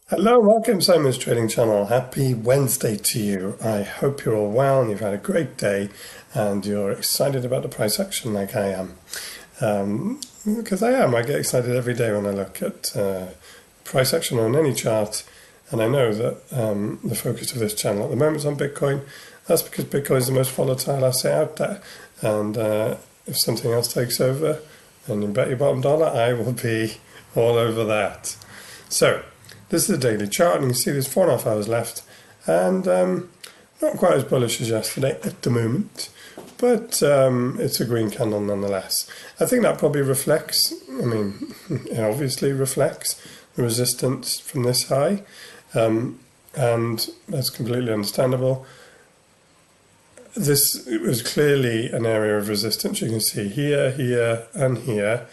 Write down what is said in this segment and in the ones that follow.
Hello, welcome to Simon's Trading Channel. Happy Wednesday to you. I hope you're all well and you've had a great day and you're excited about the price action like I am. Because I am. I get excited every day when I look at price action on any chart. And I know that the focus of this channel at the moment is on Bitcoin. That's because Bitcoin is the most volatile asset out there. And if something else takes over, and you bet your bottom dollar, I will be all over that. So, this is the daily chart, and you can see there's 4.5 hours left, and not quite as bullish as yesterday at the moment, but it's a green candle nonetheless. I think that probably reflects, it obviously reflects the resistance from this high, and that's completely understandable. This was clearly an area of resistance. You can see here, here, and here.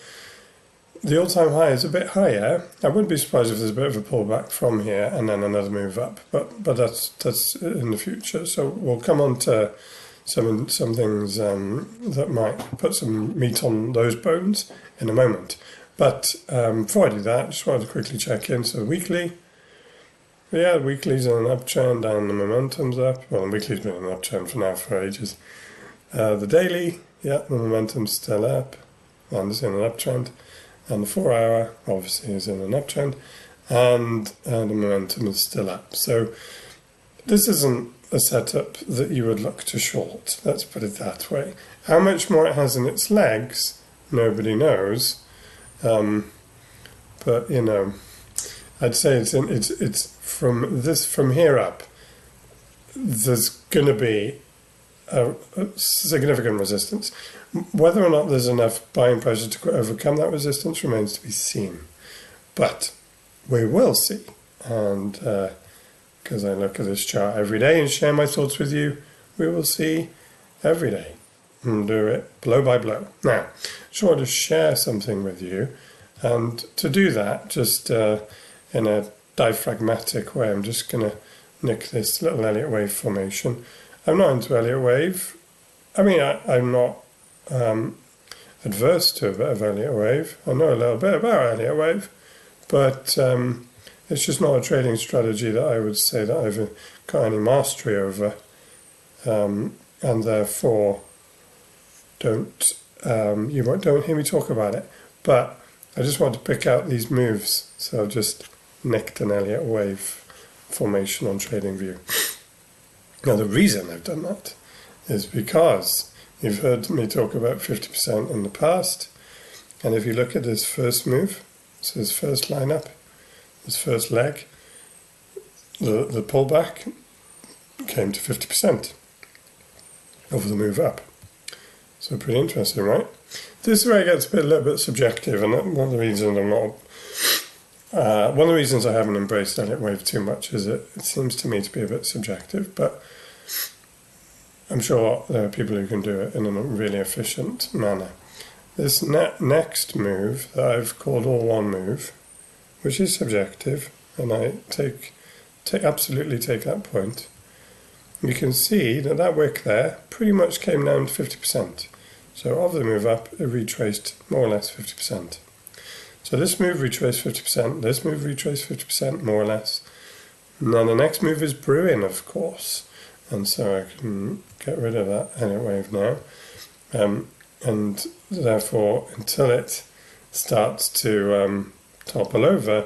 The all-time high is a bit higher. I wouldn't be surprised if there's a bit of a pullback from here and then another move up, but that's in the future. So we'll come on to some things that might put some meat on those bones in a moment. But before I do that, I just wanted to quickly check in. So the weekly, the weekly's in an uptrend and the momentum's up. Well, the weekly's been in an uptrend for ages. The daily, the momentum's still up and it's in an uptrend. And the 4 hour obviously is in an uptrend, and the momentum is still up. So this isn't a setup that you would look to short. Let's put it that way. How much more it has in its legs, nobody knows. But I'd say it's from here up. There's going to be a significant resistance. Whether or not there's enough buying pressure to overcome that resistance remains to be seen. But we will see. And because I look at this chart every day and share my thoughts with you, we will see every day and do it blow by blow. Now, just want to share something with you. And to do that, just in a diaphragmatic way, I'm just going to nick this little Elliott wave formation. I'm not into Elliott wave. I'm not adverse to a bit of Elliott wave. I know a little bit about Elliott wave, but it's just not a trading strategy that I would say that I've got any mastery over, and therefore don't hear me talk about it. But I just want to pick out these moves, so I've just nicked an Elliott wave formation on TradingView. Now the reason I've done that is because you've heard me talk about 50% in the past, and if you look at this first move, so this first line up, this first leg, the pullback came to 50% of the move up. So pretty interesting, right? This is where it gets a little bit subjective, and one of the reasons I haven't embraced Elliott wave too much is it seems to me to be a bit subjective, but I'm sure there are people who can do it in a really efficient manner. This next move that I've called all one move, which is subjective, and I absolutely take that point. You can see that wick there pretty much came down to 50%. So of the move up, it retraced more or less 50%. So this move retraced 50%, this move retraced 50%, more or less. Now the next move is brewing, of course. And so I can get rid of that Elliott wave now. And therefore, until it starts to topple over,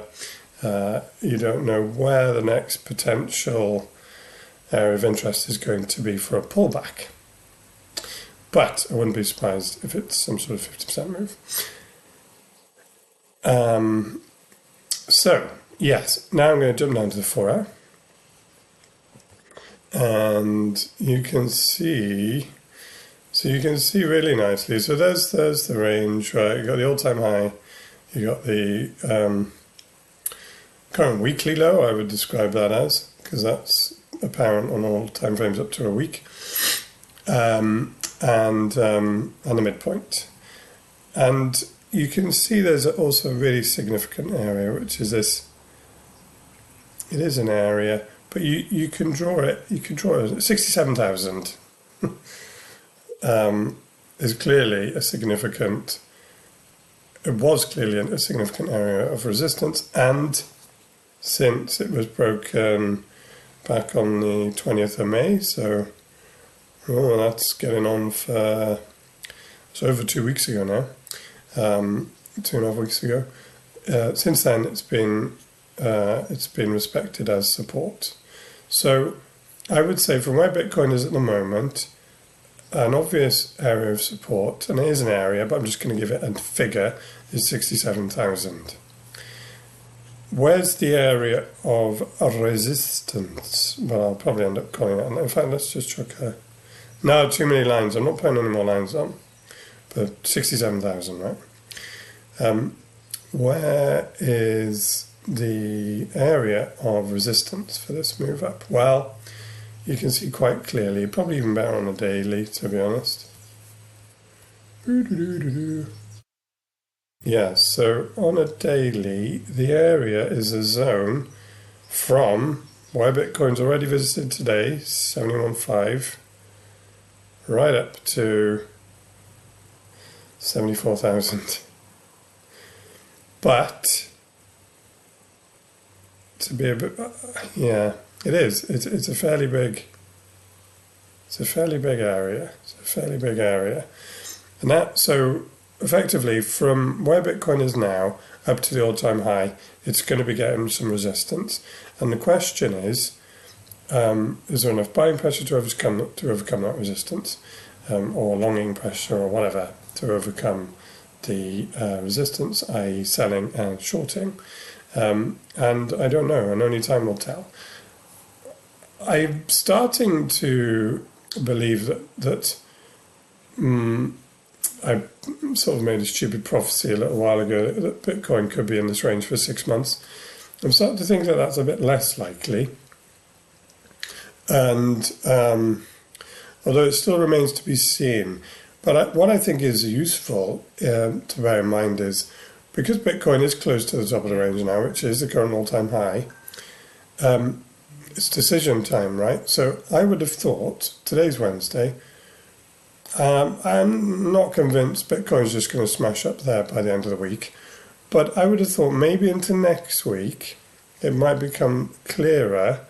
you don't know where the next potential area of interest is going to be for a pullback. But I wouldn't be surprised if it's some sort of 50% move. So, yes, now I'm going to jump down to the 4 hour. And you can see really nicely. So there's the range, right? You got the all-time high, you got the current weekly low, I would describe that as, because that's apparent on all time frames up to a week, and the midpoint. And you can see there's also a really significant area, which is this. It is an area, but you can draw it. You can draw it. 67,000 is clearly a significant. It was clearly a significant area of resistance, and since it was broken back on the 20th of May. So, that's getting on for, it's over 2 weeks ago now, 2.5 weeks ago. Since then, it's been respected as support. So I would say from where Bitcoin is at the moment, an obvious area of support, and it is an area, but I'm just going to give it a figure, is 67,000. Where's the area of resistance? Well, I'll probably end up calling it. In fact, let's just chuck no, too many lines. I'm not putting any more lines on. But 67,000, right? Where is the area of resistance for this move up? Well, you can see quite clearly, probably even better on a daily, to be honest. Yeah, so on a daily, the area is a zone from where Bitcoin's already visited today, 71.5, right up to 74,000. But to be a bit, yeah, it is. It's a fairly big. It's a fairly big area. And that, so effectively from where Bitcoin is now up to the all-time high, it's going to be getting some resistance. And the question is there enough buying pressure to overcome that resistance, or longing pressure or whatever to overcome the resistance, i.e. selling and shorting? And I don't know, and only time will tell. I'm starting to believe that I sort of made a stupid prophecy a little while ago that Bitcoin could be in this range for 6 months. I'm starting to think that that's a bit less likely. And although it still remains to be seen. But what I think is useful to bear in mind is, because Bitcoin is close to the top of the range now, which is the current all-time high, it's decision time, right? So I would have thought, today's Wednesday, I'm not convinced Bitcoin's just going to smash up there by the end of the week, but I would have thought maybe into next week it might become clearer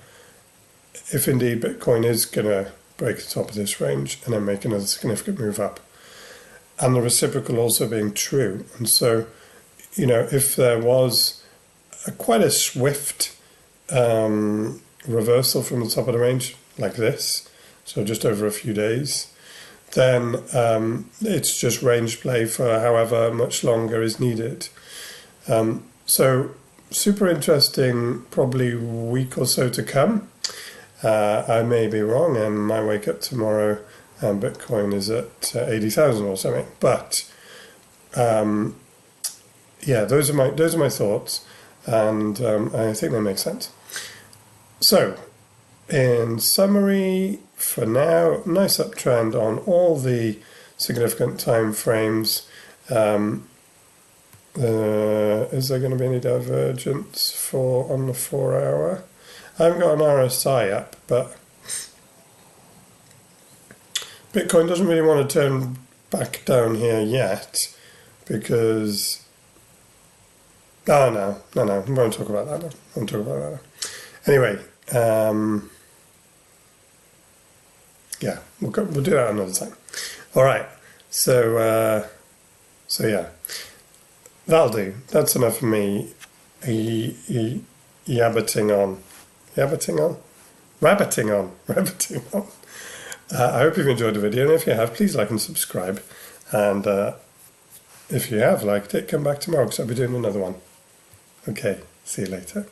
if indeed Bitcoin is going to break the top of this range and then make another significant move up. And the reciprocal also being true. And so, if there was quite a swift reversal from the top of the range like this, so just over a few days, then it's just range play for however much longer is needed. So super interesting, probably week or so to come. I may be wrong and might wake up tomorrow and Bitcoin is at 80,000 or something. But yeah, those are my thoughts, and I think they make sense. So, in summary, for now, nice uptrend on all the significant time frames. Is there going to be any divergence on the 4 hour? I haven't got an RSI up, but Bitcoin doesn't really want to turn back down here yet, because no, we won't talk about that now. Anyway, yeah, we'll do that another time. All right, so yeah, that'll do. That's enough for me rabbiting on. I hope you've enjoyed the video, and if you have, please like and subscribe. And if you have liked it, come back tomorrow because I'll be doing another one. Okay, see you later.